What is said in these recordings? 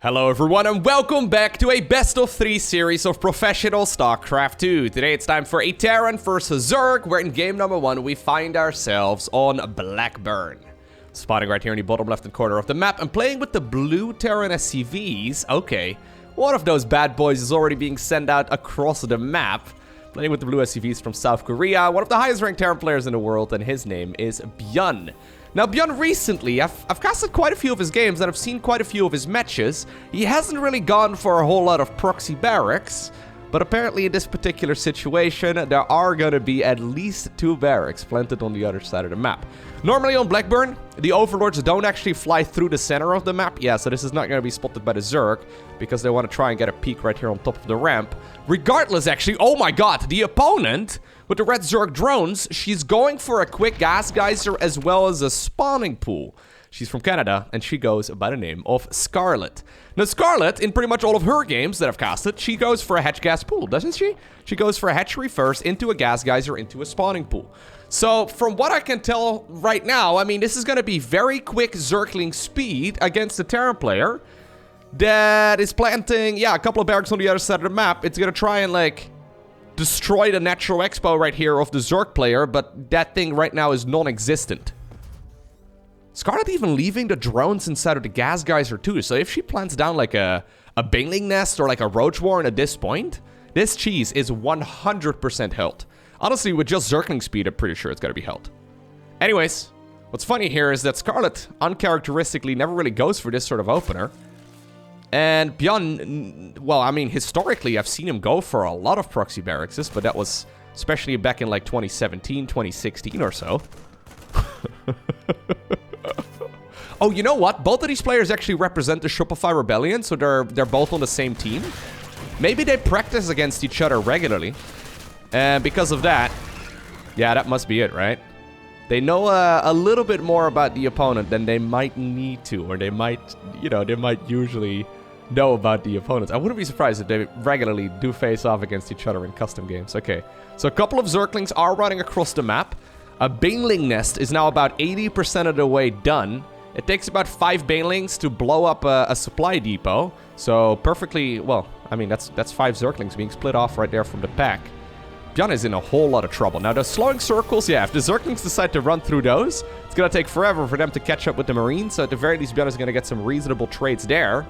Hello everyone and welcome back to a best of 3 series of professional StarCraft 2. Today it's time for a Terran versus Zerg, where in game number 1 we find ourselves on Blackburn. Spotting right here in the bottom left hand corner of the map and playing with the blue Terran SCVs. Okay, one of those bad boys is already being sent out across the map. Playing with the blue SCVs from South Korea, one of the highest ranked Terran players in the world, and his name is ByuN. Now, ByuN recently, I've casted quite a few of his games and I've seen quite a few of his matches. He hasn't really gone for a whole lot of proxy barracks, but apparently in this particular situation, there are going to be at least 2 barracks planted on the other side of the map. Normally on Blackburn, the overlords don't actually fly through the center of the map. Yeah, so this is not going to be spotted by the Zerg, because they want to try and get a peek right here on top of the ramp. Regardless, actually, oh my god, the opponent with the red Zerg drones, she's going for a quick gas geyser as well as a spawning pool. She's from Canada, and she goes by the name of Scarlett. Now, Scarlett, in pretty much all of her games that I've casted, she goes for a hatch gas pool, doesn't she? She goes for a hatchery first, into a gas geyser, into a spawning pool. So, from what I can tell right now, I mean, this is going to be very quick Zergling speed against the Terran player that is planting, yeah, a couple of barracks on the other side of the map. It's going to try and, like, destroy the natural expo right here of the Zerg player, but that thing right now is non-existent. Scarlett even leaving the drones inside of the gas geyser too, so if she plants down like a baneling nest or like a roach warren at this point, this cheese is 100% held. Honestly, with just Zergling speed, I'm pretty sure it's gonna be held. Anyways, what's funny here is that Scarlett uncharacteristically never really goes for this sort of opener. And ByuN, well, I mean, historically, I've seen him go for a lot of proxy barracks, but that was especially back in like 2017, 2016 or so. Oh, you know what? Both of these players actually represent the Shopify Rebellion, so they're both on the same team. Maybe they practice against each other regularly. And because of that, yeah, that must be it, right? They know a little bit more about the opponent than they might need to, or they might, you know, they might usually know about the opponents. I wouldn't be surprised if they regularly do face off against each other in custom games. Okay, so a couple of Zerglings are running across the map. A baneling nest is now about 80% of the way done. It takes about 5 banelings to blow up a supply depot. So perfectly, well, I mean, that's 5 Zerglings being split off right there from the pack. ByuN is in a whole lot of trouble. Now, the slowing circles, yeah, if the Zerglings decide to run through those, it's going to take forever for them to catch up with the Marines. So at the very least, ByuN is going to get some reasonable trades there.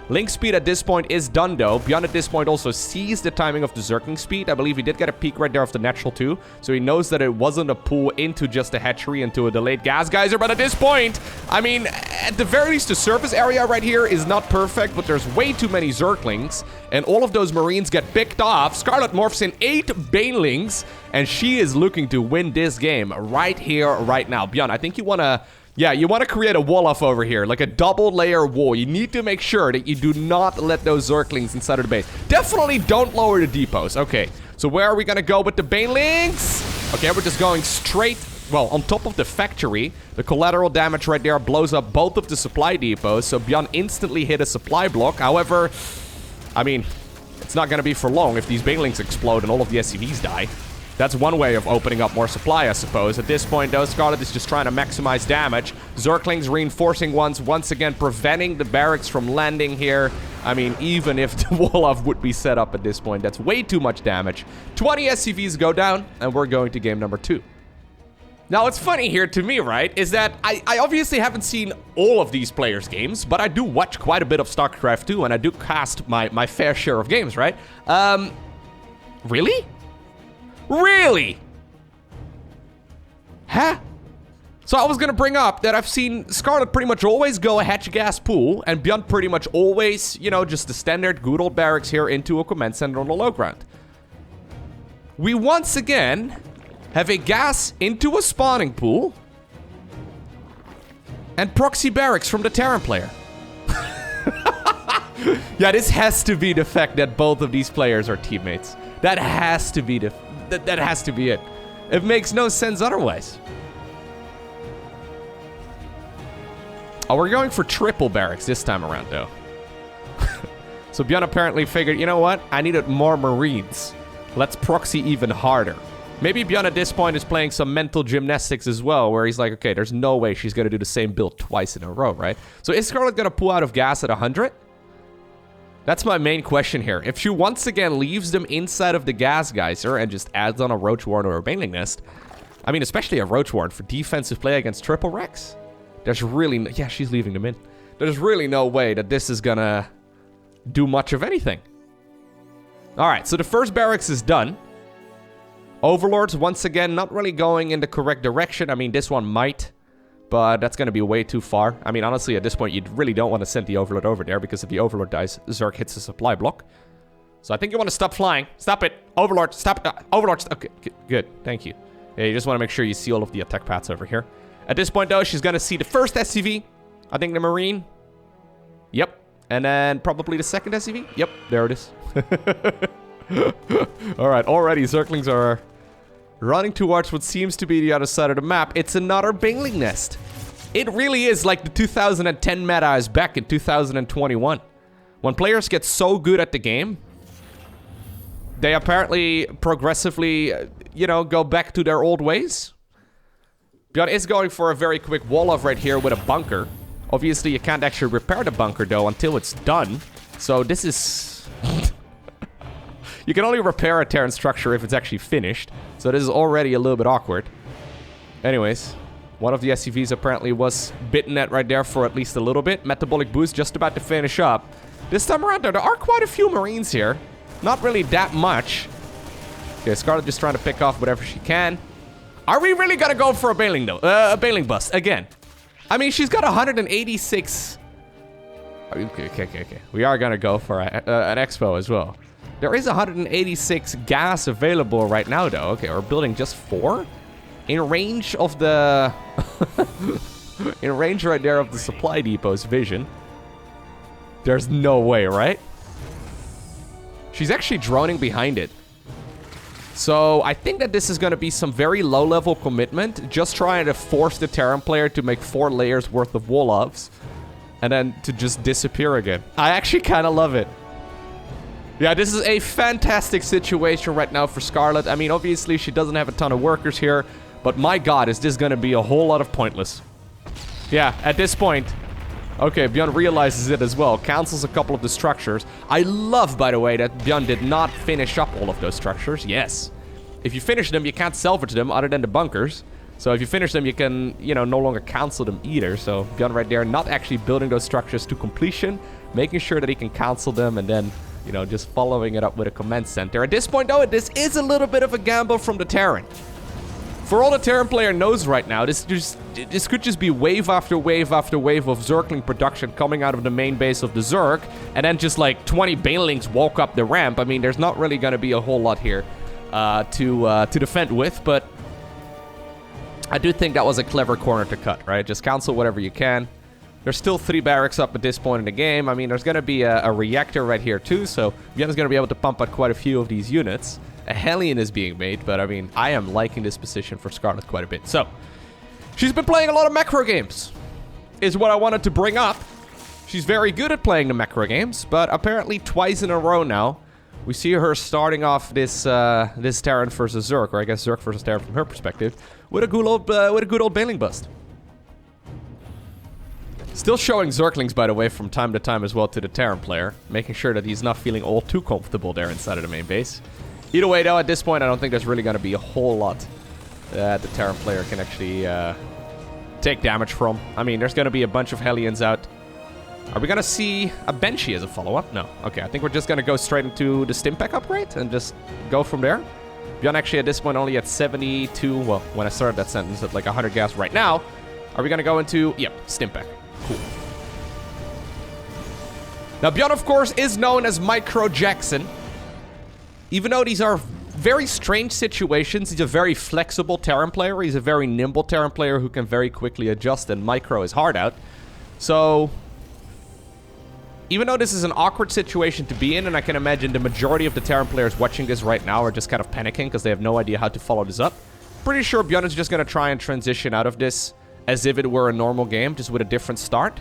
Link speed at this point is done, though. ByuN at this point also sees the timing of the Zergling speed. I believe he did get a peek right there of the natural too. So he knows that it wasn't a pool into just a hatchery, into a delayed gas geyser. But at this point, I mean, at the very least, the surface area right here is not perfect, but there's way too many Zerglings. And all of those Marines get picked off. Scarlett morphs in 8 banelings, and she is looking to win this game right here, right now. ByuN, I think you want to... yeah, you want to create a wall off over here, like a double layer wall. You need to make sure that you do not let those Zerglings inside of the base. Definitely don't lower the depots. Okay, so where are we going to go with the banelings? Okay, we're just going straight, well, on top of the factory. The collateral damage right there blows up both of the supply depots, so ByuN instantly hit a supply block. However, I mean, it's not going to be for long if these banelings explode and all of the SCVs die. That's one way of opening up more supply, I suppose. At this point, though, Scarlett is just trying to maximize damage. Zerglings reinforcing once again, preventing the barracks from landing here. I mean, even if the wall-off would be set up at this point, that's way too much damage. 20 SCVs go down, and we're going to game number 2. Now, what's funny here to me, right, is that I obviously haven't seen all of these players' games, but I do watch quite a bit of StarCraft 2, and I do cast my fair share of games, right? Really? Really? Huh? So I was gonna bring up that I've seen Scarlett pretty much always go a hatch gas pool, and ByuN pretty much always, you know, just the standard good old barracks here into a command center on the low ground. We once again have a gas into a spawning pool and proxy barracks from the Terran player. Yeah, this has to be the fact that both of these players are teammates. That has to be that has to be it. It makes no sense otherwise. Oh, we're going for triple barracks this time around, though. So ByuN apparently figured, you know what? I needed more Marines. Let's proxy even harder. Maybe ByuN at this point is playing some mental gymnastics as well, where he's like, okay, there's no way she's going to do the same build twice in a row, right? So is Scarlett going to pull out of gas at 100? That's my main question here. If she once again leaves them inside of the gas geyser and just adds on a Roach Warren or a Baneling Nest, I mean, especially a Roach Warren for defensive play against triple Rex, there's really... yeah, she's leaving them in. There's really no way that this is gonna do much of anything. Alright, so the first barracks is done. Overlords, once again, not really going in the correct direction. I mean, this one might, but that's going to be way too far. I mean, honestly, at this point, you really don't want to send the Overlord over there, because if the Overlord dies, Zerg hits the supply block. So I think you want to stop flying. Stop it. Overlord, stop. Overlord, okay, good. Thank you. Yeah, you just want to make sure you see all of the attack paths over here. At this point, though, she's going to see the first SCV. I think the Marine. Yep. And then probably the second SCV. Yep, there it is. Alright, already Zerglings are running towards what seems to be the other side of the map. It's another Baneling Nest. It really is like the 2010 meta is back in 2021. When players get so good at the game, they apparently progressively, you know, go back to their old ways. ByuN is going for a very quick wall-off right here with a bunker. Obviously, you can't actually repair the bunker, though, until it's done. So this is... You can only repair a Terran structure if it's actually finished. So this is already a little bit awkward. Anyways, one of the SCVs apparently was bitten at right there for at least a little bit. Metabolic boost just about to finish up. This time around, there are quite a few Marines here. Not really that much. Okay, Scarlett just trying to pick off whatever she can. Are we really gonna go for a Baneling, though? A Baneling bust, again. I mean, she's got 186... Okay. We are gonna go for an Expo as well. There is 186 gas available right now, though. Okay, we're building just 4? In range of the... in range right there of the supply depot's vision. There's no way, right? She's actually droning behind it. So, I think that this is going to be some very low-level commitment. Just trying to force the Terran player to make 4 layers worth of wall-offs. And then to just disappear again. I actually kind of love it. Yeah, this is a fantastic situation right now for Scarlett. I mean, obviously, she doesn't have a ton of workers here. But my god, is this going to be a whole lot of pointless. Yeah, at this point... Okay, ByuN realizes it as well. Cancels a couple of the structures. I love, by the way, that ByuN did not finish up all of those structures. Yes. If you finish them, you can't salvage them other than the bunkers. So if you finish them, you can, you know, no longer cancel them either. So ByuN right there, not actually building those structures to completion. Making sure that he can cancel them and then... You know, just following it up with a command center. At this point, though, this is a little bit of a gamble from the Terran. For all the Terran player knows right now, this could just be wave after wave after wave of Zergling production coming out of the main base of the Zerg, and then just like 20 Banelings walk up the ramp. I mean, there's not really going to be a whole lot here to defend with, but I do think that was a clever corner to cut, right? Just cancel whatever you can. There's still 3 barracks up at this point in the game. I mean, there's going to be a reactor right here too, so ByuN is going to be able to pump out quite a few of these units. A Hellion is being made, but I mean, I am liking this position for Scarlett quite a bit. So, she's been playing a lot of macro games, is what I wanted to bring up. She's very good at playing the macro games, but apparently twice in a row now, we see her starting off this this Terran versus Zerg, or I guess Zerg versus Terran from her perspective, with a good old Baneling bust. Still showing Zerglings, by the way, from time to time as well to the Terran player, making sure that he's not feeling all too comfortable there inside of the main base. Either way, though, at this point, I don't think there's really going to be a whole lot that the Terran player can actually take damage from. I mean, there's going to be a bunch of Hellions out. Are we going to see a Banshee as a follow-up? No. Okay, I think we're just going to go straight into the Stimpack upgrade and just go from there. ByuN actually at this point only at 72, well, when I started that sentence, at like 100 gas right now. Are we going to go into, yep, Stimpack. Cool. Now, ByuN, of course, is known as Micro Jackson. Even though these are very strange situations, he's a very flexible Terran player. He's a very nimble Terran player who can very quickly adjust and micro his heart out. So, even though this is an awkward situation to be in, and I can imagine the majority of the Terran players watching this right now are just kind of panicking because they have no idea how to follow this up. Pretty sure ByuN is just going to try and transition out of this as if it were a normal game, just with a different start.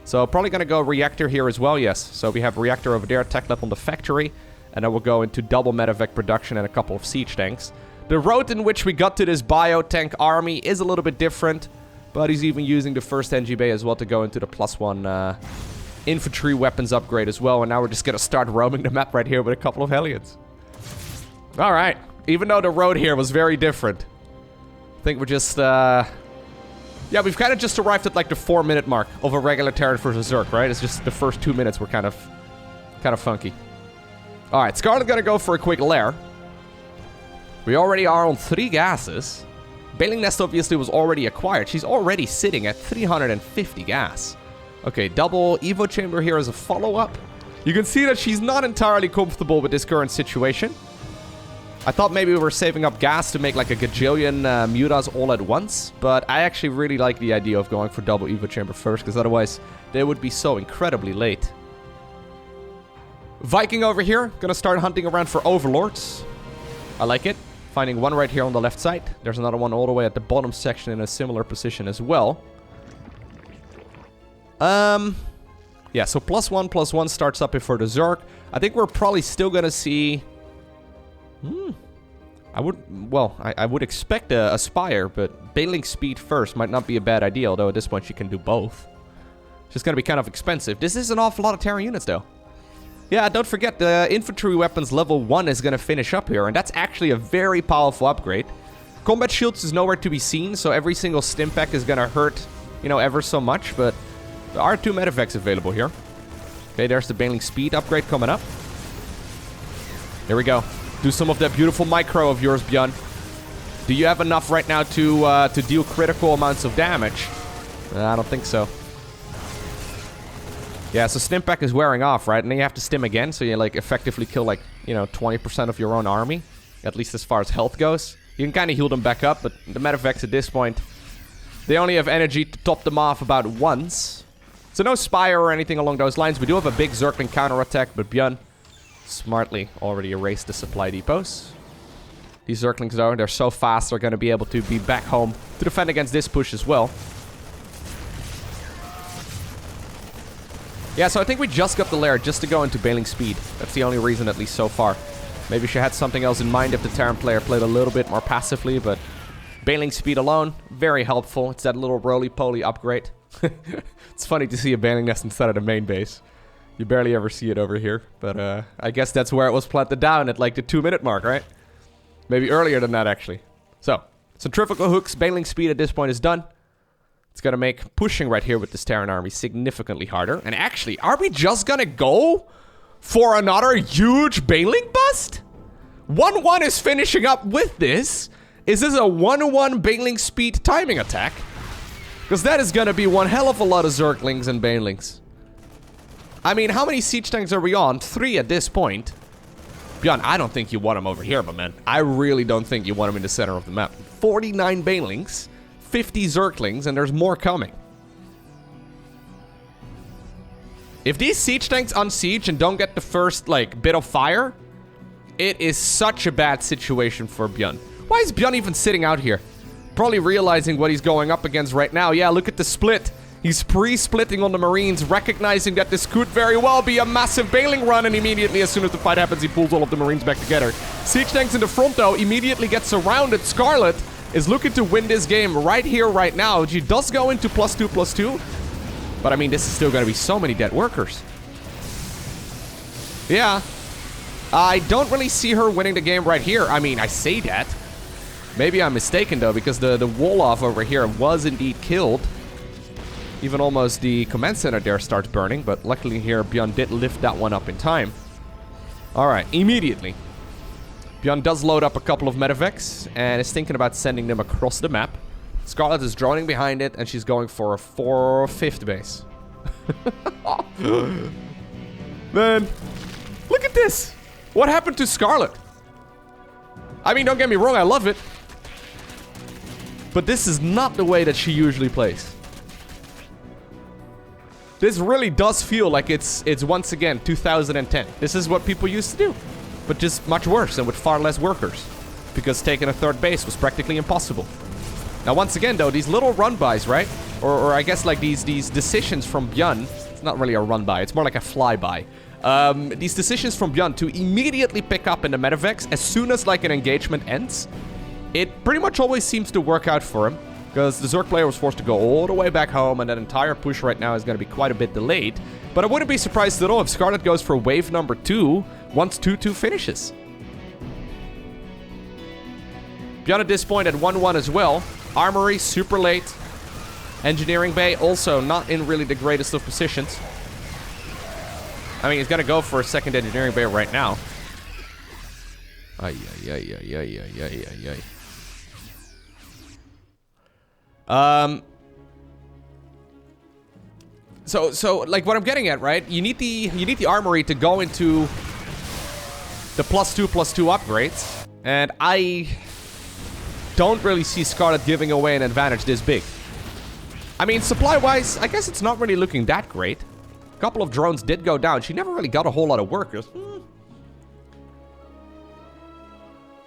So, probably going to go Reactor here as well, yes. So, we have Reactor over there, Tech Lab on the factory. And then we'll go into double medevac production and a couple of siege tanks. The road in which we got to this bio-tank army is a little bit different. But he's even using the first NG Bay as well to go into the +1 infantry weapons upgrade as well. And now we're just going to start roaming the map right here with a couple of Hellions. All right. Even though the road here was very different. I think we're just, yeah, we've kind of just arrived at like the 4-minute mark of a regular Terran versus Zerg, right? It's just the first 2 minutes were kind of funky. All right, Scarlett gonna go for a quick lair. We already are on 3 gases. Bailing Nest obviously was already acquired. She's already sitting at 350 gas. Okay, double Evo Chamber here as a follow-up. You can see that she's not entirely comfortable with this current situation. I thought maybe we were saving up gas to make like a gajillion mutas all at once, but I actually really like the idea of going for double Evo Chamber first, because otherwise they would be so incredibly late. Viking over here, gonna start hunting around for overlords. I like it. Finding one right here on the left side. There's another one all the way at the bottom section in a similar position as well. Yeah, so +1/+1 starts up here for the Zerg. I think we're probably still gonna see... I would expect a Spire, but bailing speed first might not be a bad idea, although at this point she can do both. It's just gonna be kind of expensive. This is an awful lot of Terran units, though. Yeah, don't forget, the infantry weapons level 1 is gonna finish up here, and that's actually a very powerful upgrade. Combat shields is nowhere to be seen, so every single stim pack is gonna hurt, you know, ever so much, but there are 2 medevacs available here. Okay, there's the bailing speed upgrade coming up. Here we go. Do some of that beautiful micro of yours, ByuN. Do you have enough right now to deal critical amounts of damage? I don't think so. Yeah, so stim pack is wearing off, right? And then you have to stim again, so you like effectively kill like, you know, 20% of your own army. At least as far as health goes. You can kind of heal them back up, but the medevacs at this point, they only have energy to top them off about once. So no Spire or anything along those lines. We do have a big Zergling counterattack, but ByuN smartly already erased the supply depots. These Zerglings, though, they're so fast, they're going to be able to be back home to defend against this push as well. Yeah, so I think we just got the lair just to go into bailing speed. That's the only reason, at least so far. Maybe she had something else in mind if the Terran player played a little bit more passively, but bailing speed alone, very helpful. It's that little roly-poly upgrade. It's funny to see a bailing nest instead of the main base. You barely ever see it over here, but I guess that's where it was planted down at like the 2-minute mark, right? Maybe earlier than that, actually. So, centrifugal hooks, bailing speed at this point is done. It's gonna make pushing right here with this Terran army significantly harder. And actually, are we just gonna go for another huge bailing bust? 1-1 is finishing up with this. Is this a 1-1 bailing speed timing attack? Because that is gonna be one hell of a lot of Zerglings and bailings. I mean, how many siege tanks are we on? 3 at this point. ByuN, I don't think you want them over here, my man. I really don't think you want them in the center of the map. 49 bailings, 50 Zerglings, and there's more coming. If these siege tanks unsiege and don't get the first, like, bit of fire, it is such a bad situation for ByuN. Why is ByuN even sitting out here? Probably realizing what he's going up against right now. Yeah, look at the split. He's pre-splitting on the Marines, recognizing that this could very well be a massive bailing run, and immediately, as soon as the fight happens, he pulls all of the Marines back together. Siege tanks in the front, though, immediately get surrounded. Scarlett is looking to win this game right here, right now. She does go into +2/+2, but I mean, this is still going to be so many dead workers. Yeah, I don't really see her winning the game right here. I mean, I say that. Maybe I'm mistaken, though, because the Wolof over here was indeed killed. Even almost the command center there starts burning, but luckily here, ByuN did lift that one up in time. Alright, immediately. ByuN does load up a couple of medevacs, and is thinking about sending them across the map. Scarlett is droning behind it, and she's going for a 4/5 base. Man, look at this! What happened to Scarlett? I mean, don't get me wrong, I love it. But this is not the way that she usually plays. This really does feel like it's once again 2010. This is what people used to do, but just much worse and with far less workers, because taking a 3rd base was practically impossible. Now, once again, though, these little run-bys, right? Or I guess like these decisions from ByuN. It's not really a run-by. It's more like a fly-by. These decisions from ByuN to immediately pick up in the medevacs as soon as like an engagement ends. It pretty much always seems to work out for him. because the Zerg player was forced to go all the way back home, and that entire push right now is going to be quite a bit delayed. But I wouldn't be surprised at all if Scarlett goes for wave number 2 once 2-2 finishes. ByuN at this point at 1-1 as well. Armory, super late. Engineering bay, also not in really the greatest of positions. I mean, he's going to go for a second engineering bay right now. Ay, ay, ay, ay, ay, ay, ay, ay. So like what I'm getting at, right? You need the armory to go into the +2/+2 upgrades, and I don't really see Scarlett giving away an advantage this big. I mean, supply-wise, I guess it's not really looking that great. A couple of drones did go down. She never really got a whole lot of workers.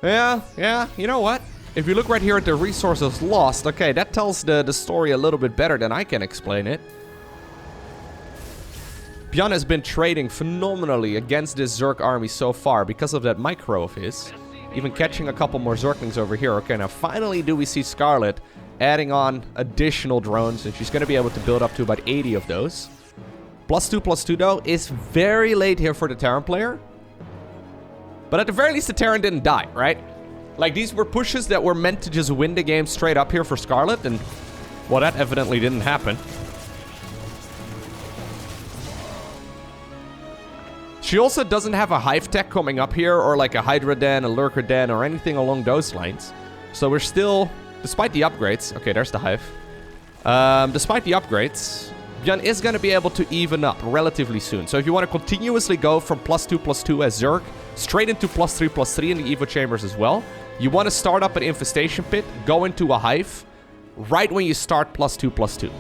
Yeah, you know what? If you look right here at the resources lost, okay, that tells the story a little bit better than I can explain it. ByuN has been trading phenomenally against this Zerg army so far because of that micro of his. Even catching a couple more Zerglings over here. Okay, now finally do we see Scarlett adding on additional drones, and she's going to be able to build up to about 80 of those. +2/+2 though is very late here for the Terran player. But at the very least, the Terran didn't die, right? Like, these were pushes that were meant to just win the game straight up here for Scarlett, and, well, that evidently didn't happen. She also doesn't have a hive tech coming up here, or like a Hydra Den, a Lurker Den, or anything along those lines. So we're still, despite the upgrades, okay, there's the hive. Despite the upgrades, ByuN is going to be able to even up relatively soon. So if you want to continuously go from +2/+2 as Zerg, straight into +3/+3 in the Evo chambers as well, you want to start up an infestation pit, go into a hive, right when you start +2/+2.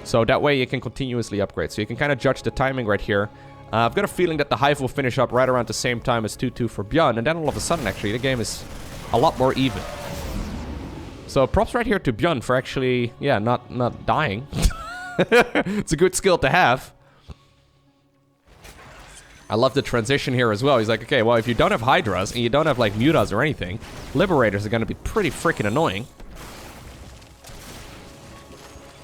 So that way you can continuously upgrade. So you can kind of judge the timing right here. I've got a feeling that the hive will finish up right around the same time as 2-2 for ByuN, and then all of a sudden, actually, the game is a lot more even. So props right here to ByuN for actually, yeah, not dying. It's a good skill to have. I love the transition here as well. He's like, okay, well, if you don't have Hydras and you don't have, like, Mutas or anything, Liberators are going to be pretty freaking annoying.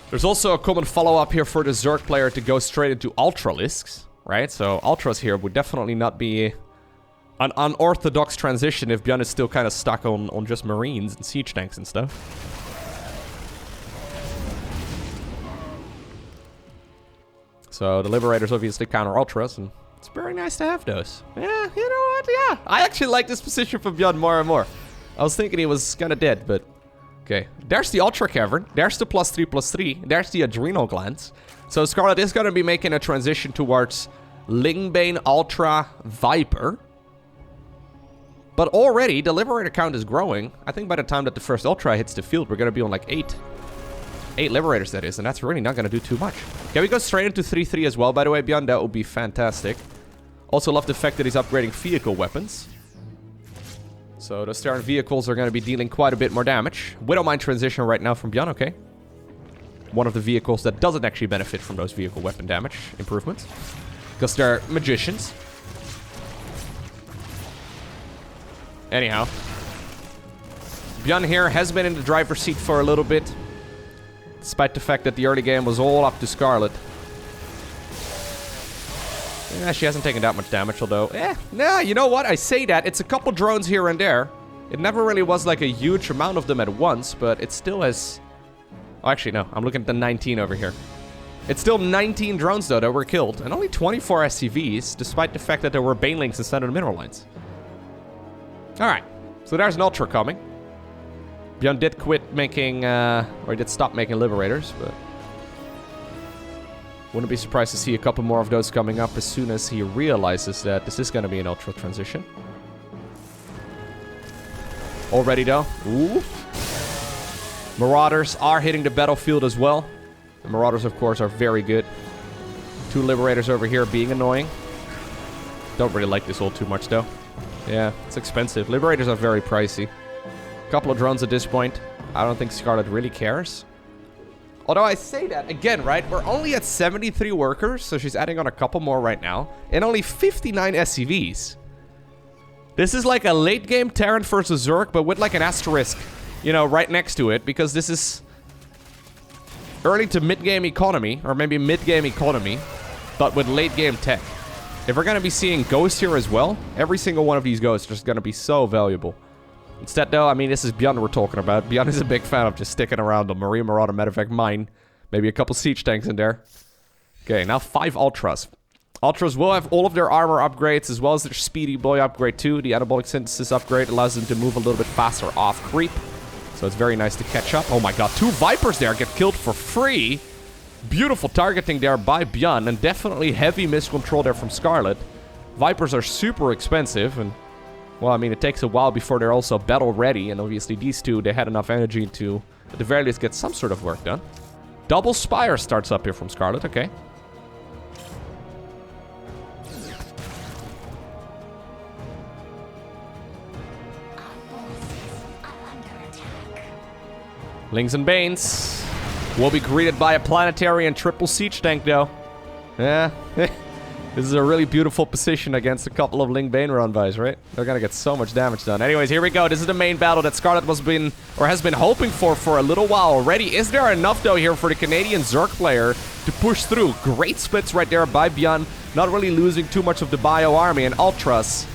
There's also a common follow-up here for the Zerg player to go straight into Ultralisks, right? So Ultras here would definitely not be an unorthodox transition if ByuN is still kind of stuck on just Marines and Siege Tanks and stuff. So the Liberators obviously counter Ultras, and it's very nice to have those. Yeah, you know what? Yeah, I actually like this position for ByuN more and more. I was thinking he was kind of dead, but... Okay, there's the Ultra Cavern. There's the +3/+3. There's the Adrenal Glands. So Scarlett is going to be making a transition towards Lingbane Ultra Viper. But already, the Liberator count is growing. I think by the time that the first Ultra hits the field, we're going to be on like 8 Liberators, that is. And that's really not going to do too much. Can we go straight into 3-3 as well, by the way, ByuN? That would be fantastic. Also love the fact that he's upgrading vehicle weapons. So those Terran vehicles are going to be dealing quite a bit more damage. Widowmine transition right now from ByuN, okay. One of the vehicles that doesn't actually benefit from those vehicle weapon damage improvements. Because they're magicians. Anyhow. ByuN here has been in the driver's seat for a little bit. Despite the fact that the early game was all up to Scarlett. Yeah, she hasn't taken that much damage, although... Nah, you know what? I say that. It's a couple drones here and there. It never really was like a huge amount of them at once, but it still has... Oh, actually, no. I'm looking at the 19 over here. It's still 19 drones, though, that were killed. And only 24 SCVs, despite the fact that there were Banelings instead of the mineral lines. Alright. So there's an Ultra coming. ByuN did quit making... or he did stop making Liberators, but... Wouldn't be surprised to see a couple more of those coming up as soon as he realizes that this is going to be an Ultra transition. Already, though. Ooh. Marauders are hitting the battlefield as well. The Marauders, of course, are very good. 2 Liberators over here being annoying. Don't really like this all too much, though. Yeah, it's expensive. Liberators are very pricey. Couple of drones at this point. I don't think Scarlett really cares. Although I say that, again, right? We're only at 73 workers, so she's adding on a couple more right now. And only 59 SCVs. This is like a late game Terran versus Zerg, but with like an asterisk, you know, right next to it. Because this is early to mid-game economy, or maybe mid-game economy, but with late-game tech. If we're going to be seeing ghosts here as well, every single one of these ghosts is going to be so valuable. Instead, though, I mean, this is ByuN we're talking about. ByuN is a big fan of just sticking around the Marine Marauder, matter of fact, mine. Maybe a couple siege tanks in there. Okay, now 5 Ultras. Ultras will have all of their armor upgrades, as well as their Speedy Boy upgrade too. The Anabolic Synthesis upgrade allows them to move a little bit faster off creep. So it's very nice to catch up. Oh my god, 2 Vipers there get killed for free. Beautiful targeting there by ByuN, and definitely heavy miscontrol there from Scarlett. Vipers are super expensive, and, well, I mean, it takes a while before they're also battle ready, and obviously these two, they had enough energy to, at the very least, get some sort of work done. Double Spire starts up here from Scarlett, okay. Lings and Banes will be greeted by a planetary and triple siege tank, though. Yeah, this is a really beautiful position against a couple of Ling Bane run-bys, right? They're gonna get so much damage done. Anyways, here we go. This is the main battle that Scarlett has been hoping for a little while already. Is there enough, though, here for the Canadian Zerg player to push through? Great splits right there by ByuN. Not really losing too much of the Bio army and Ultras.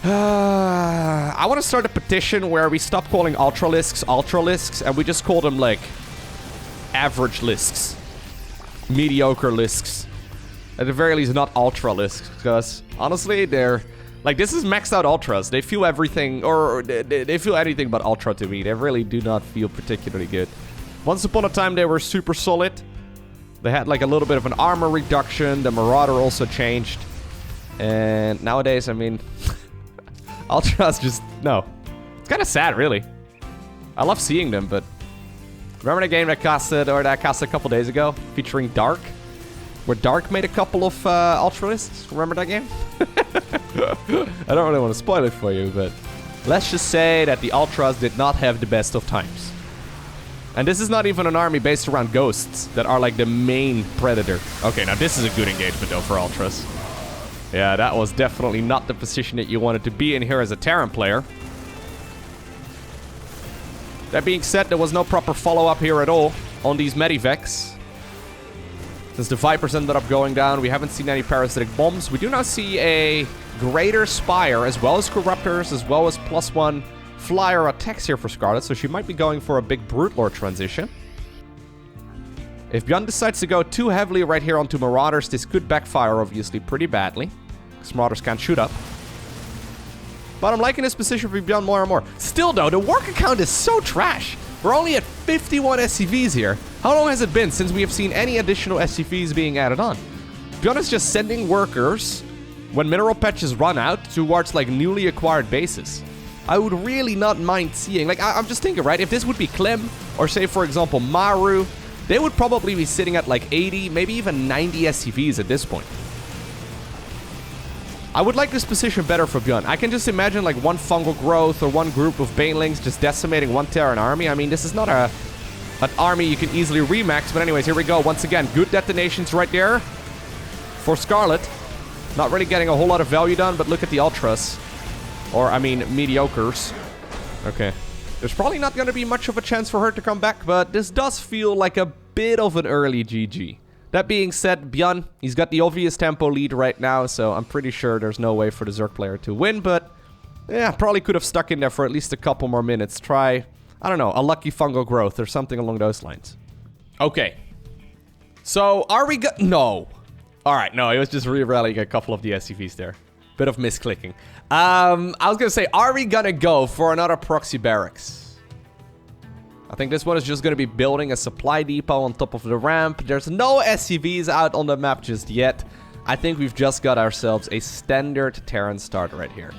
I want to start a petition where we stop calling Ultralisks, and we just call them, like, average lisks. Mediocre lisks. At the very least, not Ultralisks, because, honestly, they're... Like, this is maxed out Ultras. They feel everything, or they feel anything but Ultra to me. They really do not feel particularly good. Once upon a time, they were super solid. They had, like, a little bit of an armor reduction. The Marauder also changed. And nowadays, I mean... Ultras just... No. It's kind of sad, really. I love seeing them, but... Remember the game that casted a couple days ago? Featuring Dark? Where Dark made a couple of Ultralists? Remember that game? I don't really want to spoil it for you, but... Let's just say that the Ultras did not have the best of times. And this is not even an army based around ghosts that are like the main predator. Okay, now this is a good engagement, though, for Ultras. Yeah, that was definitely not the position that you wanted to be in here as a Terran player. That being said, there was no proper follow-up here at all on these Medivacs. Since the Vipers ended up going down, we haven't seen any parasitic bombs. We do now see a Greater Spire, as well as Corruptors, as well as +1 Flyer attacks here for Scarlett, so she might be going for a big Brute Lord transition. If ByuN decides to go too heavily right here onto Marauders, this could backfire, obviously, pretty badly. Because Marauders can't shoot up. But I'm liking this position for ByuN more and more. Still, though, the work account is so trash. We're only at 51 SCVs here. How long has it been since we have seen any additional SCVs being added on? ByuN is just sending workers when mineral patches run out towards, like, newly acquired bases. I would really not mind seeing... Like, I'm just thinking, right? If this would be Clem, or say, for example, Maru... They would probably be sitting at like 80, maybe even 90 SCVs at this point. I would like this position better for ByuN. I can just imagine like one fungal growth or one group of banelings just decimating one Terran army. I mean, this is not an army you can easily remax. But anyways, here we go. Once again, good detonations right there for Scarlett. Not really getting a whole lot of value done, but look at the Ultras. Or, I mean, mediocres. Okay. There's probably not going to be much of a chance for her to come back, but this does feel like a bit of an early GG. That being said, ByuN, he's got the obvious tempo lead right now, so I'm pretty sure there's no way for the Zerg player to win, but yeah, probably could have stuck in there for at least a couple more minutes. Try, I don't know, a lucky fungal growth or something along those lines. Okay. So, are we no. Alright, no, it was just re-rallying a couple of the SCVs there. Bit of misclicking. I was gonna say, are we gonna go for another proxy barracks? I think this one is just gonna be building a supply depot on top of the ramp. There's no SCVs out on the map just yet. I think we've just got ourselves a standard Terran start right here.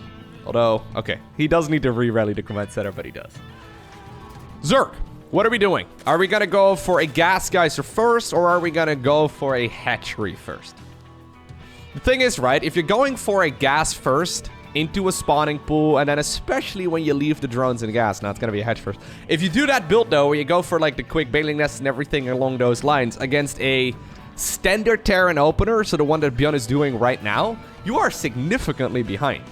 Although, okay, he does need to re-rally the command center, but he does. Zerg, what are we doing? Are we gonna go for a gas geyser first, or are we gonna go for a hatchery first? The thing is, right, if you're going for a gas first into a spawning pool, and then especially when you leave the drones in gas, now it's gonna be a hatch first. If you do that build, though, where you go for like the quick bailing nest and everything along those lines against a standard Terran opener, so the one that ByuN is doing right now, you are significantly behind.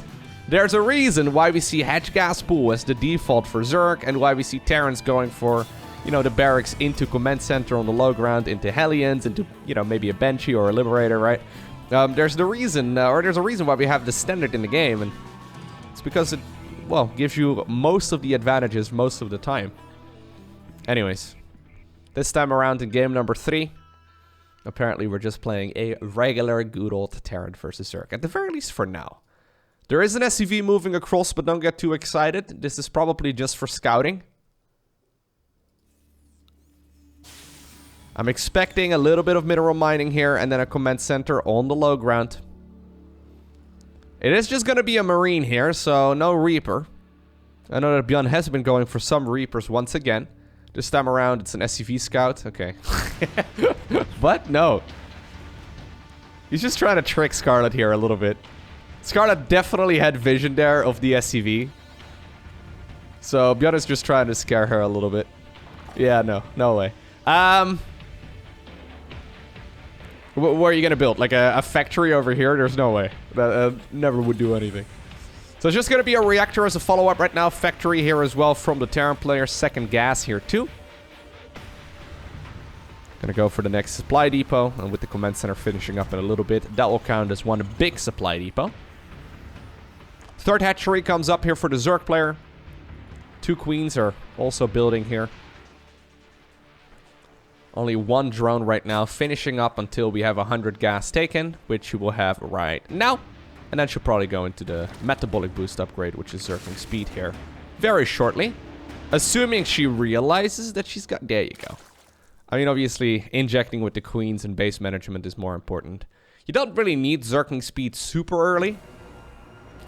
There's a reason why we see hatch gas pool as the default for Zerg, and why we see Terrans going for you know, the barracks into command center on the low ground, into Hellions, into, you know, maybe a Banshee or a Liberator, right? There's a reason why we have the standard in the game, and it's because it, well, gives you most of the advantages most of the time. Anyways, this time around in game number 3, apparently we're just playing a regular good old Terran versus Zerg, at the very least for now. There is an SCV moving across, but don't get too excited. This is probably just for scouting. I'm expecting a little bit of mineral mining here, and then a command center on the low ground. It is just going to be a Marine here, so no Reaper. I know that ByuN has been going for some Reapers once again. This time around, it's an SCV scout. Okay. But no. He's just trying to trick Scarlett here a little bit. Scarlett definitely had vision there of the SCV. So ByuN is just trying to scare her a little bit. Yeah, no way. What are you gonna build? Like a factory over here? There's no way. That never would do anything. So it's just gonna be a reactor as a follow-up right now. Factory here as well from the Terran player. Second gas here too. Gonna go for the next supply depot. And with the command center finishing up in a little bit, that will count as one big supply depot. Third hatchery comes up here for the Zerg player. 2 queens are also building here. Only 1 drone right now, finishing up until we have 100 gas taken, which you will have right now. And then she'll probably go into the metabolic boost upgrade, which is Zergling speed here very shortly. Assuming she realizes that she's got... There you go. I mean, obviously, injecting with the queens and base management is more important. You don't really need Zergling speed super early.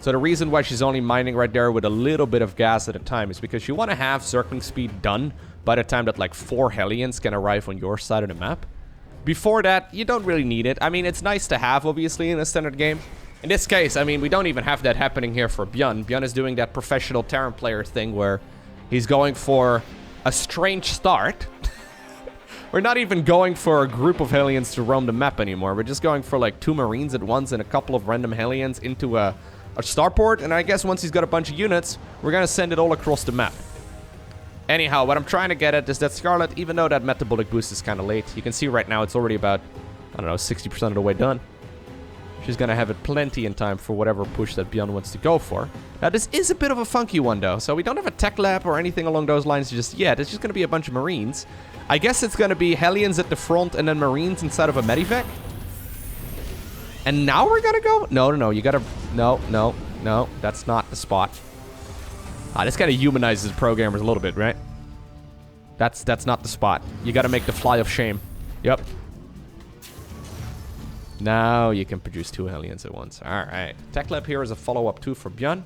So the reason why she's only mining right there with a little bit of gas at a time is because you want to have Zergling speed done by the time that like 4 Hellions can arrive on your side of the map. Before that, you don't really need it. I mean, it's nice to have, obviously, in a standard game. In this case, I mean, we don't even have that happening here for ByuN. ByuN is doing that professional Terran player thing where he's going for a strange start. We're not even going for a group of Hellions to roam the map anymore. We're just going for like 2 Marines at once and a couple of random Hellions into a starport. And I guess once he's got a bunch of units, we're going to send it all across the map. Anyhow, what I'm trying to get at is that Scarlett, even though that metabolic boost is kind of late, you can see right now it's already about, I don't know, 60% of the way done. She's going to have it plenty in time for whatever push that ByuN wants to go for. Now, this is a bit of a funky one, though. So we don't have a tech lab or anything along those lines just yet. It's just going to be a bunch of Marines. I guess it's going to be Hellions at the front and then Marines inside of a Medivac. And now we're going to go? No. You got to... No. That's not the spot. This kind of humanizes programmers a little bit, right? That's not the spot. You got to make the fly of shame. Yep. Now you can produce 2 Hellions at once. All right. Tech lab here is a follow-up too for ByuN.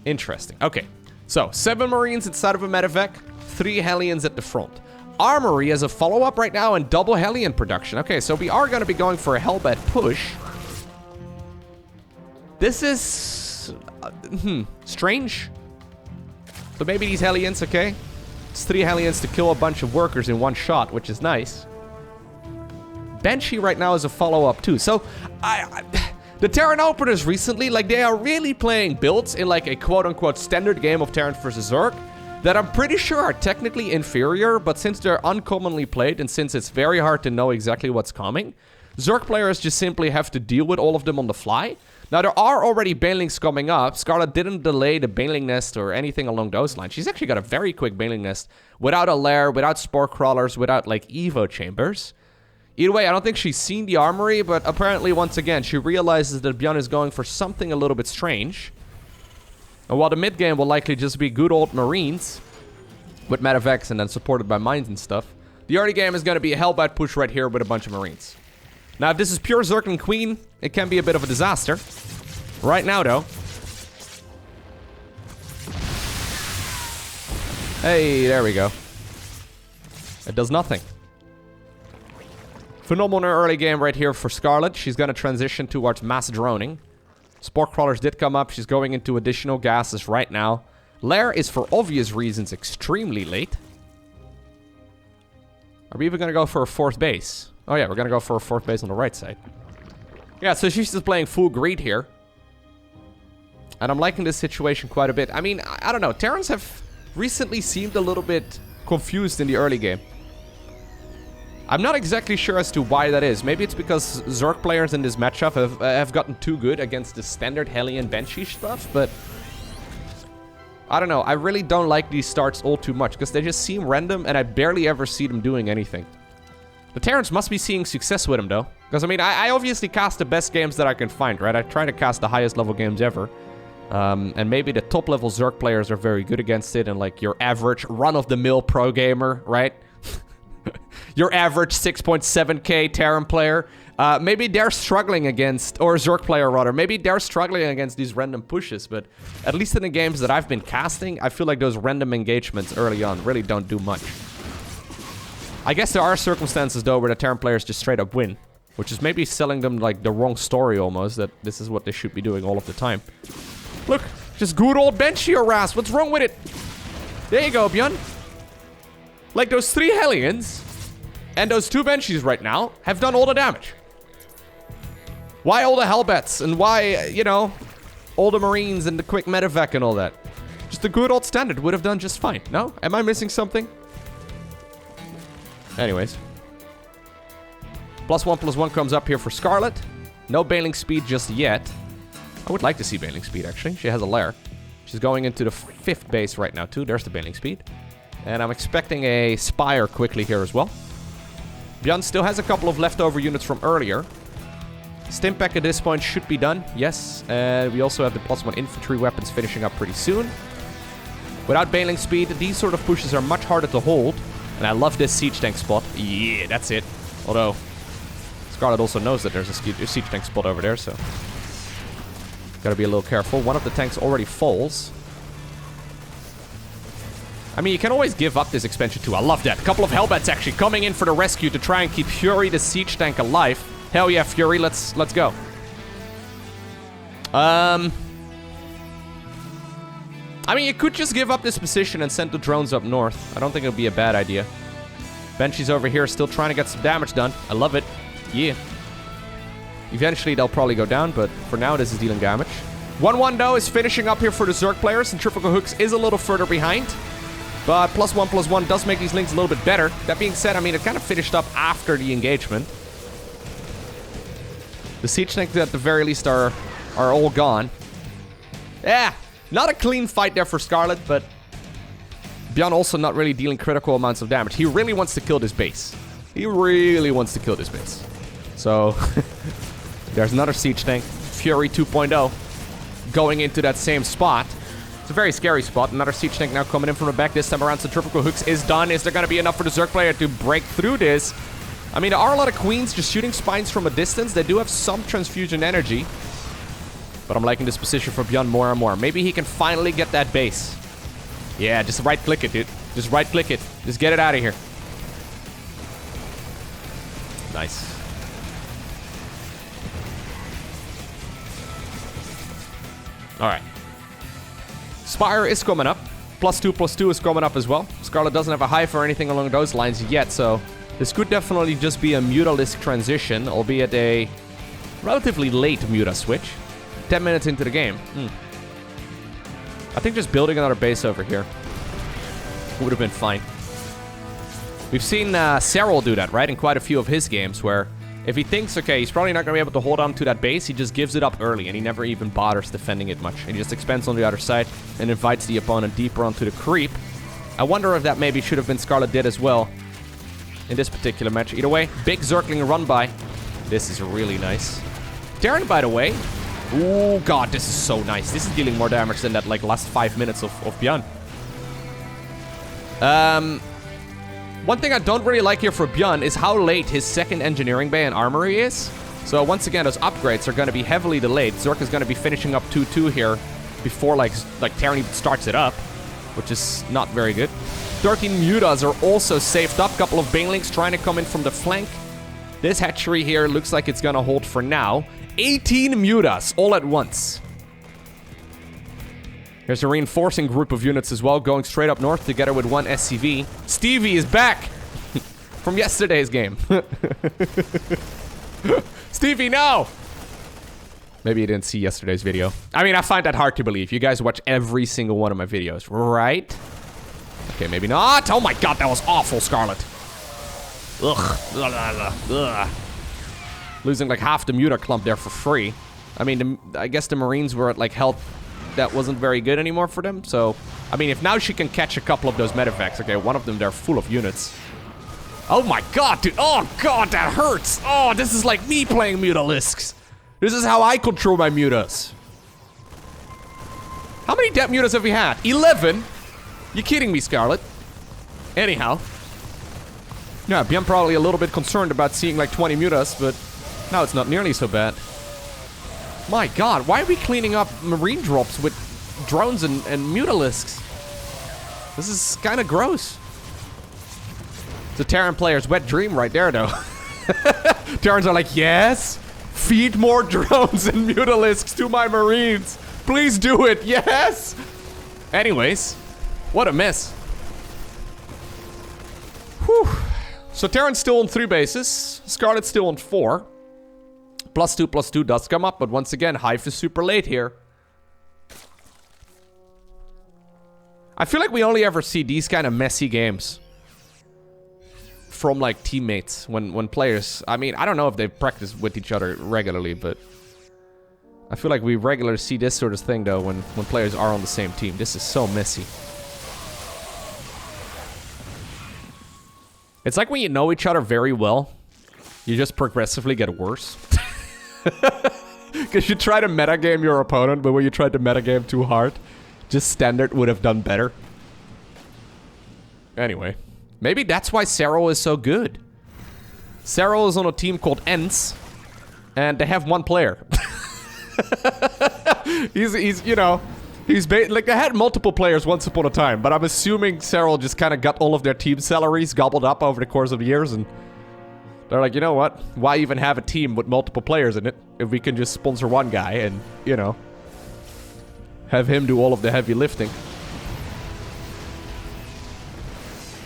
Interesting. Okay. So, 7 Marines inside of a medevac, 3 Hellions at the front. Armory as a follow-up right now and double Hellion production. Okay, so we are going to be going for a Hellbat push. This is... strange. So maybe these Hellions, okay? It's 3 Hellions to kill a bunch of workers in one shot, which is nice. Banshee right now is a follow-up too. So, the Terran openers recently, like, they are really playing builds in, like, a quote-unquote standard game of Terran versus Zerg that I'm pretty sure are technically inferior, but since they're uncommonly played and since it's very hard to know exactly what's coming, Zerg players just simply have to deal with all of them on the fly. Now, there are already banelings coming up. Scarlett didn't delay the baneling nest or anything along those lines. She's actually got a very quick baneling nest without a lair, without spore crawlers, without, like, evo chambers. Either way, I don't think she's seen the armory, but apparently, once again, she realizes that ByuN is going for something a little bit strange. And while the mid game will likely just be good old Marines with medevacs and then supported by mines and stuff, the early game is going to be a Hellbat push right here with a bunch of Marines. Now, if this is pure Zergling Queen, it can be a bit of a disaster. Right now, though. Hey, there we go. It does nothing. Phenomenal early game right here for Scarlett. She's going to transition towards mass droning. Spore crawlers did come up. She's going into additional gases right now. Lair is, for obvious reasons, extremely late. Are we even going to go for a 4th base? Oh yeah, we're going to go for a 4th base on the right side. Yeah, so she's just playing full greed here. And I'm liking this situation quite a bit. I mean, I don't know. Terrans have recently seemed a little bit confused in the early game. I'm not exactly sure as to why that is. Maybe it's because Zerg players in this matchup have gotten too good against the standard Hellion Banshee stuff, but I don't know. I really don't like these starts all too much because they just seem random and I barely ever see them doing anything. The Terrans must be seeing success with them though. Because I mean, I obviously cast the best games that I can find, right? I try to cast the highest level games ever. And maybe the top level Zerg players are very good against it and like your average run-of-the-mill pro gamer, right? Your average 6.7k Terran player, maybe they're struggling against, or Zerg player rather, maybe they're struggling against these random pushes, but at least in the games that I've been casting, I feel like those random engagements early on really don't do much. I guess there are circumstances though where the Terran players just straight up win, which is maybe selling them like the wrong story almost, that this is what they should be doing all of the time. Look, just good old Banshee harass, what's wrong with it? There you go, ByuN. Like those 3 Hellions and those 2 Banshees right now have done all the damage. Why all the Hellbats and why, you know, all the Marines and the quick medevac and all that? Just the good old standard would have done just fine. No? Am I missing something? Anyways. +1/+1 comes up here for Scarlett. No bailing speed just yet. I would like to see bailing speed actually. She has a lair. She's going into the 5th base right now too. There's the bailing speed. And I'm expecting a Spire quickly here as well. ByuN still has a couple of leftover units from earlier. Stimpack at this point should be done, yes. We also have the +1 infantry weapons finishing up pretty soon. Without bailing speed, these sort of pushes are much harder to hold. And I love this siege tank spot. Yeah, that's it. Although, Scarlett also knows that there's a siege tank spot over there, so gotta be a little careful. One of the tanks already falls. I mean, you can always give up this expansion too. I love that. A couple of Hellbats actually coming in for the rescue to try and keep Fury, the siege tank, alive. Hell yeah, Fury, let's go. I mean, you could just give up this position and send the drones up north. I don't think it would be a bad idea. Banshees over here still trying to get some damage done. I love it. Yeah. Eventually, they'll probably go down, but for now, this is dealing damage. 1-1, though, is finishing up here for the Zerg players, and Triple Hooks is a little further behind. But +1/+1 does make these links a little bit better. That being said, I mean, it kind of finished up after the engagement. The siege tanks at the very least are all gone. Yeah, not a clean fight there for Scarlett, but ByuN also not really dealing critical amounts of damage. He really wants to kill this base. He really wants to kill this base. So, there's another siege tank. Fury 2.0 going into that same spot. It's a very scary spot. Another siege tank now coming in from the back. This time around, Centrifugal Hooks is done. Is there going to be enough for the Zerg player to break through this? I mean, there are a lot of queens just shooting spines from a distance. They do have some transfusion energy. But I'm liking this position for ByuN more and more. Maybe he can finally get that base. Yeah, just right-click it, dude. Just right-click it. Just get it out of here. Nice. All right. Spire is coming up. +2/+2 is coming up as well. Scarlett doesn't have a hive or anything along those lines yet, so this could definitely just be a Mutalisk transition, albeit a relatively late Muta switch. 10 minutes into the game. I think just building another base over here would have been fine. We've seen Cyril do that, right? In quite a few of his games, where if he thinks, okay, he's probably not going to be able to hold on to that base, he just gives it up early, and he never even bothers defending it much. And he just expands on the other side and invites the opponent deeper onto the creep. I wonder if that maybe should have been Scarlett did as well in this particular match. Either way, big Zergling run by. This is really nice. Terran, by the way. Oh, God, this is so nice. This is dealing more damage than that, like, last 5 minutes of ByuN. One thing I don't really like here for ByuN is how late his second engineering bay and armory is. So once again, those upgrades are going to be heavily delayed. Zerg is going to be finishing up 2-2 here before like Terran even starts it up, which is not very good. 13 Mutas are also saved up. Couple of Banelings trying to come in from the flank. This hatchery here looks like it's going to hold for now. 18 Mutas all at once. Here's a reinforcing group of units as well, going straight up north together with one SCV. Stevie is back from yesterday's game. Stevie, no! Maybe you didn't see yesterday's video. I mean, I find that hard to believe. You guys watch every single one of my videos, right? Okay, maybe not. Oh my god, that was awful, Scarlett. Ugh. Ugh. Losing like half the Muta clump there for free. I mean, I guess the Marines were at like health that wasn't very good anymore for them. So, I mean, if now she can catch a couple of those medevacs. Okay, one of them, they're full of units. Oh my god, dude. Oh god, that hurts. Oh, this is like me playing Mutalisks. This is how I control my Mutas. How many dead Mutas have we had? 11? You kidding me, Scarlett? Anyhow. Yeah, ByuN probably a little bit concerned about seeing like 20 Mutas, but now it's not nearly so bad. My god, why are we cleaning up Marine drops with drones and Mutalisks? This is kind of gross. It's a Terran player's wet dream right there, though. Terrans are like, yes, feed more drones and Mutalisks to my Marines. Please do it, yes! Anyways, what a mess. Whew. So Terran's still on 3 bases. Scarlett's still on 4. +2/+2 does come up, but once again, Hive is super late here. I feel like we only ever see these kind of messy games from like teammates when players, I mean, I don't know if they practice with each other regularly, but I feel like we regularly see this sort of thing though when players are on the same team. This is so messy. It's like when you know each other very well, you just progressively get worse. Because you try to metagame your opponent, but when you try to metagame too hard, just standard would have done better. Anyway. Maybe that's why Serral is so good. Serral is on a team called Ents, and they have 1 player. he's you know, like they had multiple players once upon a time, but I'm assuming Serral just kind of got all of their team salaries gobbled up over the course of the years, and they're like, you know what? Why even have a team with multiple players in it if we can just sponsor 1 guy and, you know, have him do all of the heavy lifting?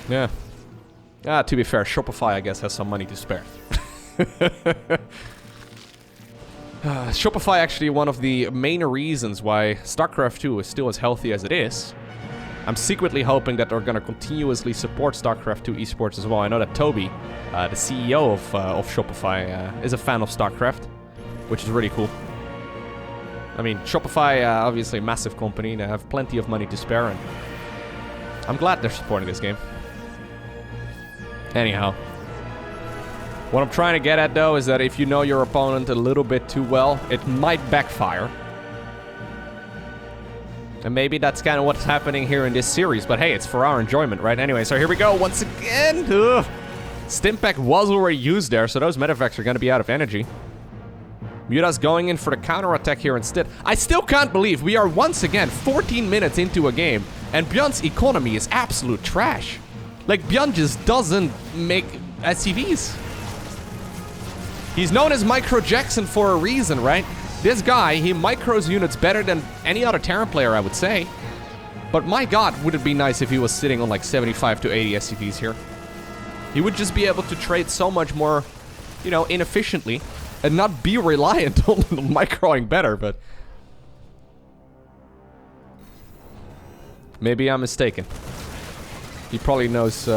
Yeah. To be fair, Shopify, I guess, has some money to spare. Shopify actually one of the main reasons why StarCraft 2 is still as healthy as it is. I'm secretly hoping that they're going to continuously support StarCraft 2 esports as well. I know that Toby, the CEO of Shopify, is a fan of StarCraft, which is really cool. I mean, Shopify, obviously a massive company. They have plenty of money to spare, and I'm glad they're supporting this game. Anyhow, what I'm trying to get at though is that if you know your opponent a little bit too well, it might backfire. And maybe that's kind of what's happening here in this series, but hey, it's for our enjoyment, right? Anyway, so here we go once again. Ugh. Stimpack was already used there, so those medevacs are going to be out of energy. Muta's going in for the counter-attack here instead. I still can't believe we are once again 14 minutes into a game, and ByuN's economy is absolute trash. Like, ByuN just doesn't make SCVs. He's known as Micro Jackson for a reason, right? This guy, he micros units better than any other Terran player, I would say. But my god, would it be nice if he was sitting on like 75 to 80 SCVs here. He would just be able to trade so much more, you know, inefficiently and not be reliant on microing better, but maybe I'm mistaken. He probably knows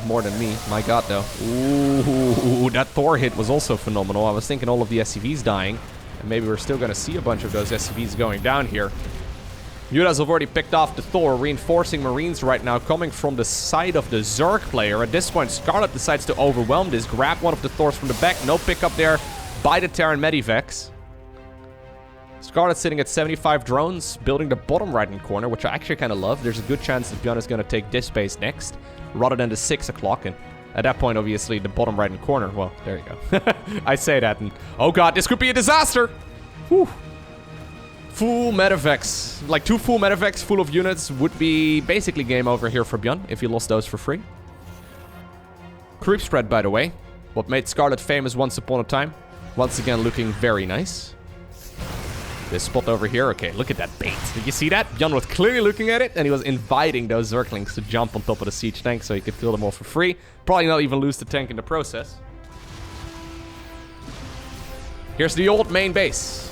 more than me. My god, though. Ooh, that Thor hit was also phenomenal. I was thinking all of the SCVs dying, and maybe we're still going to see a bunch of those SCVs going down here. Muta's have already picked off the Thor, reinforcing Marines right now, coming from the side of the Zerg player. At this point, Scarlett decides to overwhelm this, grab one of the Thors from the back. No pickup there by the Terran Medivacs. Scarlett sitting at 75 drones, building the bottom right-hand corner, which I actually kind of love. There's a good chance that ByuN is going to take this base next, rather than the 6 o'clock. And at that point, obviously, the bottom right-hand corner. Well, there you go. I say that, and oh god, this could be a disaster! Whew. Full medevacs. Like 2 full medevacs full of units would be basically game over here for ByuN if he lost those for free. Creep spread, by the way. What made Scarlett famous once upon a time. Once again, looking very nice. This spot over here, okay, look at that bait. Did you see that? ByuN was clearly looking at it, and he was inviting those Zerglings to jump on top of the siege tank so he could kill them all for free. Probably not even lose the tank in the process. Here's the old main base.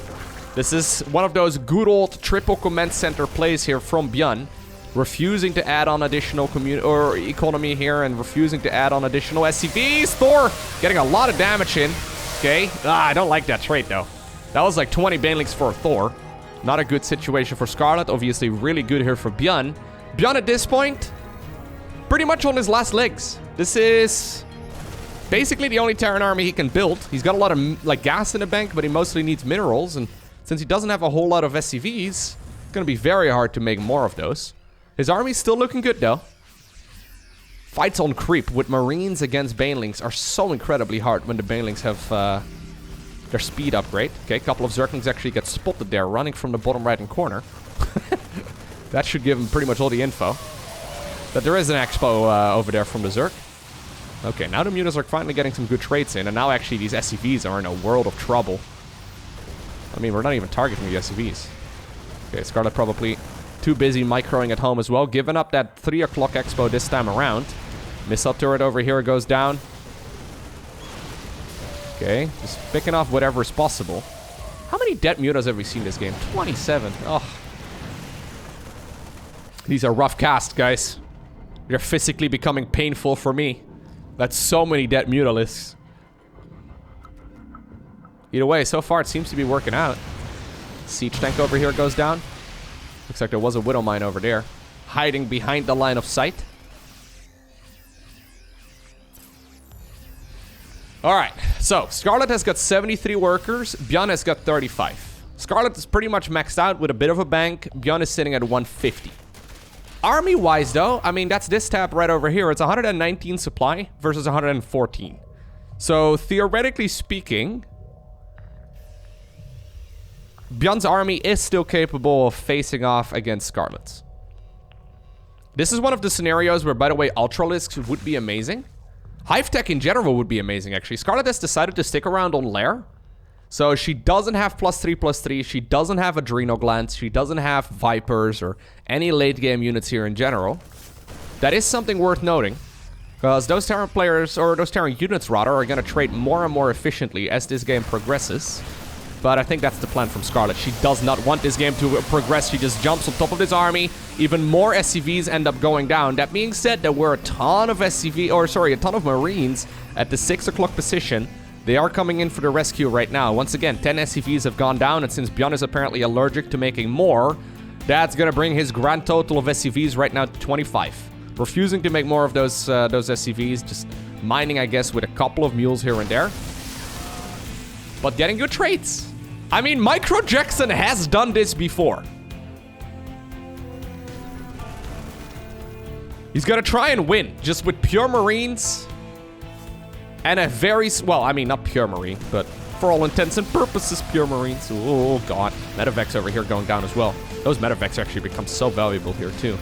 This is one of those good old triple command center plays here from ByuN. refusing to add on additional economy here and refusing to add on additional SCVs. Thor getting a lot of damage in. Okay. I don't like that trait, though. That was like 20 banelings for Thor. Not a good situation for Scarlett. Obviously, really good here for ByuN. ByuN at this point, pretty much on his last legs. This is basically the only Terran army he can build. He's got a lot of like gas in the bank, but he mostly needs minerals. And since he doesn't have a whole lot of SCVs, it's going to be very hard to make more of those. His army's still looking good, though. Fights on creep with Marines against banelings are so incredibly hard when the banelings have their speed upgrade. Okay, a couple of Zerglings actually get spotted there, running from the bottom right-hand corner. That should give him pretty much all the info. That there is an expo over there from the Zerg. Okay, now the mutants are finally getting some good traits in, and now actually these SCVs are in a world of trouble. I mean, we're not even targeting the SCVs. Okay, Scarlett probably too busy microing at home as well, giving up that 3 o'clock expo this time around. Missile turret over here goes down. Okay, just picking off whatever is possible. How many dead mutas have we seen this game? 27. Oh. These are rough casts, guys. They're physically becoming painful for me. That's so many dead mutalisks. Either way, so far it seems to be working out. Siege tank over here goes down. Looks like there was a Widow Mine over there, hiding behind the line of sight. Alright, so Scarlett has got 73 workers, ByuN has got 35. Scarlett is pretty much maxed out with a bit of a bank, ByuN is sitting at 150. Army-wise, though, I mean, that's this tab right over here. It's 119 supply versus 114. So, theoretically speaking, ByuN's army is still capable of facing off against Scarlett's. This is one of the scenarios where, by the way, Ultralisks would be amazing. Hive Tech in general would be amazing, actually. Scarlett has decided to stick around on Lair. So she doesn't have +3/+3. She doesn't have Adrenal Glands. She doesn't have Vipers or any late game units here in general. That is something worth noting. Because those Terran players, or those Terran units rather, are going to trade more and more efficiently as this game progresses. But I think that's the plan from Scarlett. She does not want this game to progress. She just jumps on top of this army. Even more SCVs end up going down. That being said, there were a ton of a ton of Marines at the 6 o'clock position. They are coming in for the rescue right now. Once again, 10 SCVs have gone down, and since ByuN is apparently allergic to making more, that's gonna bring his grand total of SCVs right now to 25. Refusing to make more of those SCVs, just mining, I guess, with a couple of mules here and there. But getting good traits. I mean, Micro Jackson has done this before. He's gonna try and win, just with pure Marines. And a very, well, I mean, not pure Marine, but for all intents and purposes, pure Marines. Oh, God. Medevacs over here going down as well. Those Medevacs actually become so valuable here, too.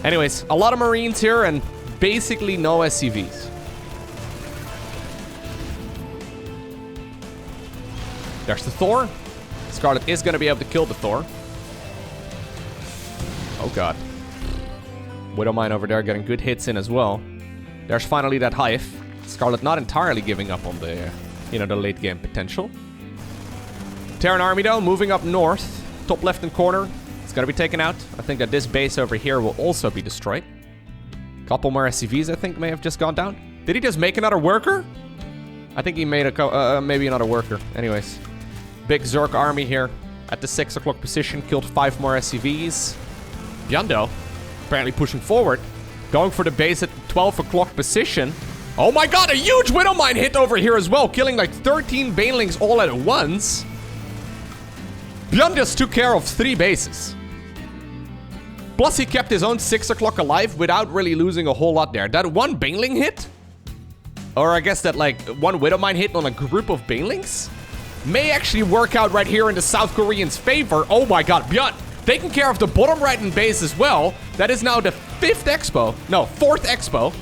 Anyways, a lot of Marines here and basically no SCVs. There's the Thor. Scarlett is going to be able to kill the Thor. Oh, God. Widow Mine over there getting good hits in as well. There's finally that Hive. Scarlett not entirely giving up on the, the late game potential. Terran army, though, moving up north. Top left-hand corner. It's going to be taken out. I think that this base over here will also be destroyed. Couple more SCVs, I think, may have just gone down. Did he just make another worker? I think he made maybe another worker. Anyways. Big Zerg army here at the 6 o'clock position. Killed 5 more SCVs. ByuN, though, apparently pushing forward. Going for the base at 12 o'clock position. Oh my God, a huge Widow Mine hit over here as well, killing like 13 banelings all at once. ByuN just took care of 3 bases. Plus, he kept his own 6 o'clock alive without really losing a whole lot there. That one baneling hit, or I guess that like one Widow Mine hit on a group of banelings, may actually work out right here in the South Koreans' favor. Oh my God, ByuN taking care of the bottom right-hand base as well. That is now the 4th expo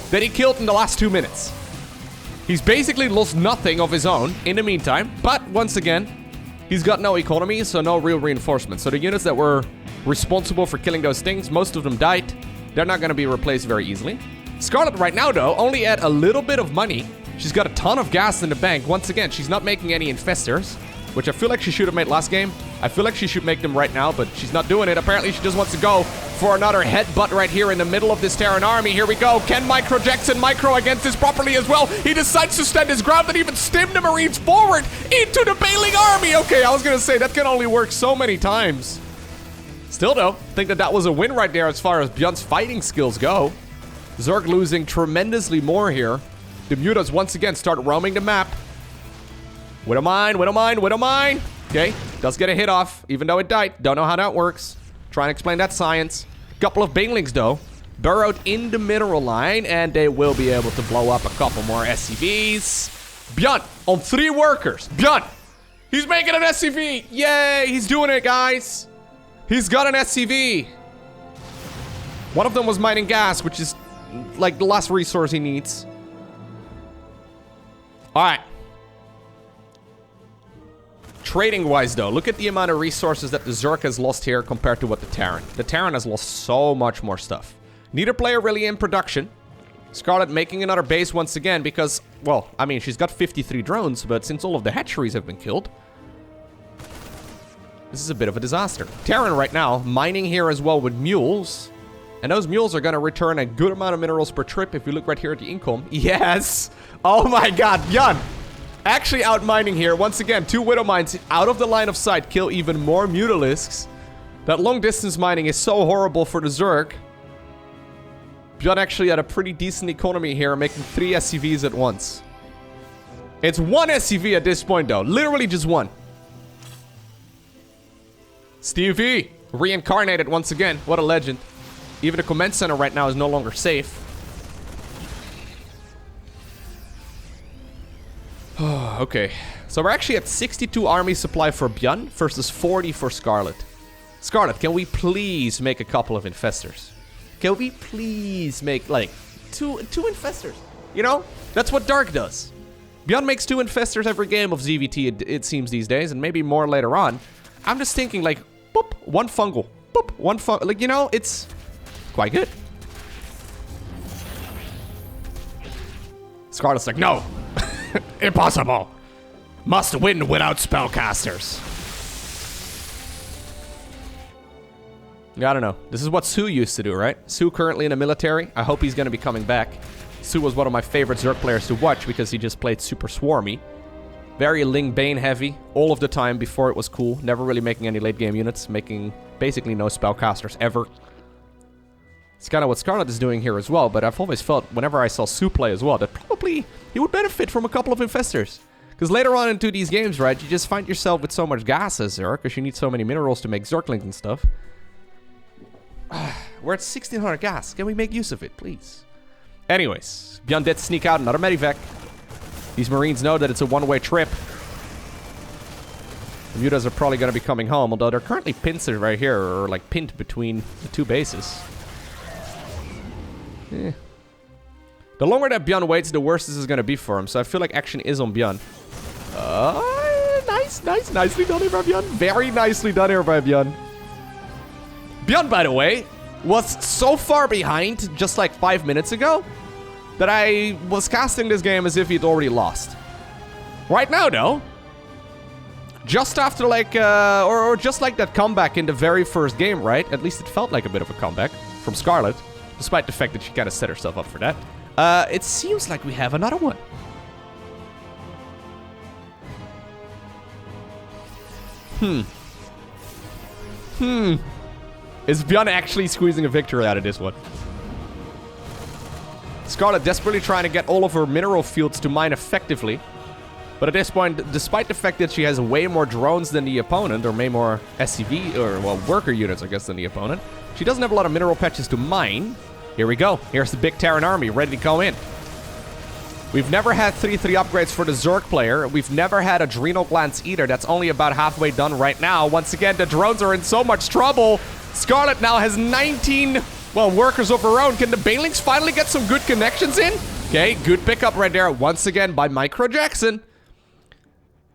that he killed in the last 2 minutes. He's basically lost nothing of his own in the meantime, but once again, he's got no economy, so no real reinforcements. So the units that were responsible for killing those things, most of them died. They're not going to be replaced very easily. Scarlett right now, though, only at a little bit of money. She's got a ton of gas in the bank. Once again, she's not making any infestors, which I feel like she should have made last game. I feel like she should make them right now, but she's not doing it. Apparently, she just wants to go for another headbutt right here in the middle of this Terran army. Here we go. Can Micro Jackson micro against this properly as well? He decides to stand his ground and even stim the Marines forward into the bailing army. Okay, I was gonna say that can only work so many times. Still though, think that that was a win right there as far as ByuN's fighting skills go. Zerg losing tremendously more here. The mutas once again start roaming the map. Widow mine, Widow mine, Widow mine. Okay, does get a hit off, even though it died. Don't know how that works. Trying to explain that science. Couple of banelings though, burrowed in the mineral line, and they will be able to blow up a couple more SCVs. ByuN on 3 workers. ByuN, he's making an SCV. Yay, he's doing it, guys. He's got an SCV. One of them was mining gas, which is like the last resource he needs. All right. Trading-wise, though, look at the amount of resources that the Zerg has lost here compared to what the Terran. The Terran has lost so much more stuff. Neither player really in production. Scarlett making another base once again because, well, I mean, she's got 53 drones, but since all of the hatcheries have been killed, this is a bit of a disaster. Terran right now mining here as well with mules. And those mules are going to return a good amount of minerals per trip if you look right here at the income. Yes! Oh my god, ByuN! Actually out mining here. Once again, 2 Widow mines out of the line of sight kill even more mutalisks. That long distance mining is so horrible for the Zerg. ByuN actually had a pretty decent economy here, making 3 SCVs at once. It's 1 SCV at this point though. Literally just 1. Stevie, reincarnated once again. What a legend. Even the command center right now is no longer safe. Okay, so we're actually at 62 army supply for ByuN versus 40 for Scarlett. Scarlett, can we please make a couple of infestors? Can we please make, like, two infestors? You know, that's what Dark does. ByuN makes 2 infestors every game of ZVT, it seems these days, and maybe more later on. I'm just thinking, like, boop, 1 fungal. Boop, 1 fungal. Like, you know, it's quite good. Scarlett's like, no. Impossible. Must win without spellcasters. I don't know. This is what Su used to do, right? Su currently in the military. I hope he's going to be coming back. Su was one of my favorite Zerg players to watch because he just played super swarmy. Very Ling Bane heavy all of the time before it was cool. Never really making any late game units. Making basically no spellcasters ever. It's kind of what Scarlett is doing here as well, but I've always felt whenever I saw Su play as well that probably he would benefit from a couple of infestors. Because later on into these games, right, you just find yourself with so much gas as Zerg, because you need so many minerals to make Zerglings and stuff. We're at 1600 gas. Can we make use of it, please? Anyways, ByuN did sneak out another medivac. These Marines know that it's a one-way trip. The mutas are probably going to be coming home, although they're currently pinned right here, or like pinned between the 2 bases. Eh. The longer that ByuN waits, the worse this is going to be for him. So I feel like action is on ByuN. Nicely done here by ByuN. Very nicely done here by ByuN. ByuN, by the way, was so far behind just like 5 minutes ago that I was casting this game as if he'd already lost. Right now, though, just after like, or just like that comeback in the very first game, right? At least it felt like a bit of a comeback from Scarlett. Despite the fact that she kind of set herself up for that. It seems like we have another one. Is ByuN actually squeezing a victory out of this one? Scarlett desperately trying to get all of her mineral fields to mine effectively. But at this point, despite the fact that she has way more drones than the opponent, or way more SCV, or, well, worker units, I guess, than the opponent, she doesn't have a lot of mineral patches to mine. Here we go. Here's the big Terran army ready to go in. We've never had 3-3 upgrades for the Zerg player. We've never had Adrenal Glands either. That's only about halfway done right now. Once again, the drones are in so much trouble. Scarlett now has 19, well, workers of her own. Can the banelings finally get some good connections in? Okay, good pickup right there. Once again by Micro Jackson.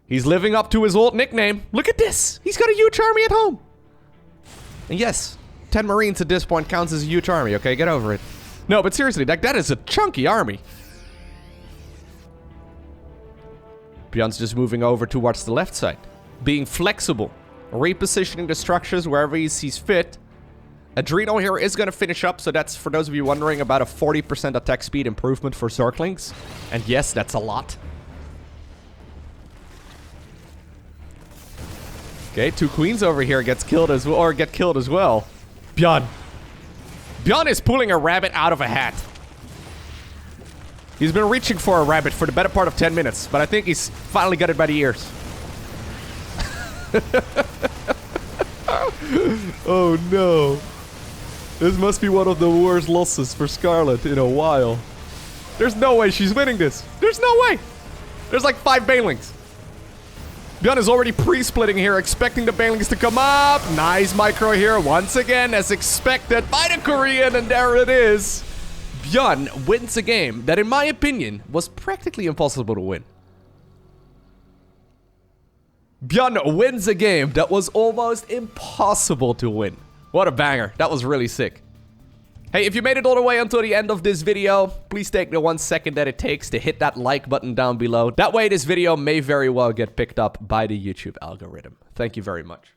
He's living up to his old nickname. Look at this. He's got a huge army at home. And yes, 10 Marines at this point counts as a huge army, okay? Get over it. No, but seriously, that is a chunky army. ByuN's just moving over towards the left side. Being flexible. Repositioning the structures wherever he sees fit. Adreno here is going to finish up, so that's, for those of you wondering, about a 40% attack speed improvement for Zerglings. And yes, that's a lot. Okay, 2 queens over here get killed as well. ByuN. ByuN is pulling a rabbit out of a hat. He's been reaching for a rabbit for the better part of 10 minutes, but I think he's finally got it by the ears. Oh no. This must be one of the worst losses for Scarlett in a while. There's no way she's winning this. There's no way. There's like 5 banelings. ByuN is already pre-splitting here, expecting the banelings to come up. Nice micro here once again, as expected by the Korean, and there it is. ByuN wins a game that, in my opinion, was practically impossible to win. ByuN wins a game that was almost impossible to win. What a banger. That was really sick. Hey, if you made it all the way until the end of this video, please take the 1 second that it takes to hit that like button down below. That way this video may very well get picked up by the YouTube algorithm. Thank you very much.